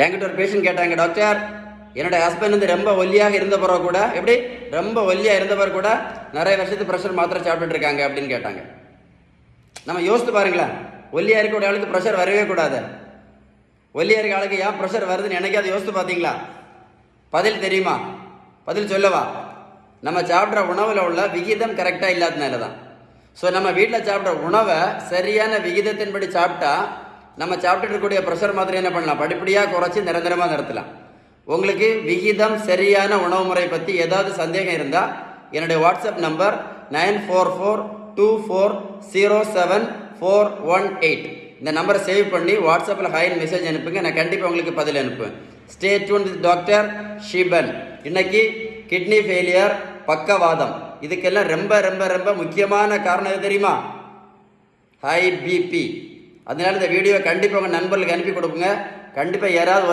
என்கிட்ட ஒரு பேஷண்ட் கேட்டாங்க, டாக்டர் என்னோட ஹஸ்பண்ட் வந்து ரொம்ப ஒல்லியாக இருந்த பிறகு கூட, எப்படி ரொம்ப ஒல்லியாக இருந்தவர் கூட நிறைய வருஷத்துக்கு ப்ரெஷர் மாத்திரை சாப்பிட்டுட்டு இருக்காங்க அப்படின்னு கேட்டாங்க. நம்ம யோசித்து பாருங்களேன், ஒல்லியாக இருக்க ஆளுக்கு ப்ரெஷர் வரவே கூடாது. ஒல்லியாக இருக்க ஆளுக்கு ஏன் ப்ரெஷர் வருதுன்னு என்னைக்காவது யோசித்து பார்த்தீங்களா? பதில் தெரியுமா? பதில் சொல்லவா? நம்ம சாப்பிட்ற உணவில் உள்ள விகிதம் கரெக்டாக இல்லாதனால தான். ஸோ நம்ம வீட்டில் சாப்பிட்ற உணவை சரியான விகிதத்தின்படி சாப்பிட்டா நம்ம சாப்பிட்டு இருக்கக்கூடிய ப்ரெஷர் மாதிரி என்ன பண்ணலாம், படிப்படியாக குறைச்சி நிரந்தரமாக நிறுத்தலாம். உங்களுக்கு விகிதம் சரியான உணவு முறை பற்றி ஏதாவது சந்தேகம் இருந்தால் என்னுடைய வாட்ஸ்அப் நம்பர் 9442407418 இந்த நம்பரை சேவ் பண்ணி வாட்ஸ்அப்பில் ஹாய்னு மெசேஜ் அனுப்புங்க. நான் கண்டிப்பாக உங்களுக்கு பதில் அனுப்புவேன். Stay tuned with doctor Shiban. இன்னைக்கு கிட்னி ஃபெயிலியர், பக்கவாதம், இதுக்கெல்லாம் ரொம்ப ரொம்ப ரொம்ப முக்கியமான காரணம் எது தெரியுமா? High BP. அதனால இந்த வீடியோ கண்டிப்பாக உங்கள் நண்பர்களுக்கு அனுப்பி கொடுக்குங்க. கண்டிப்பாக யாராவது ஒரு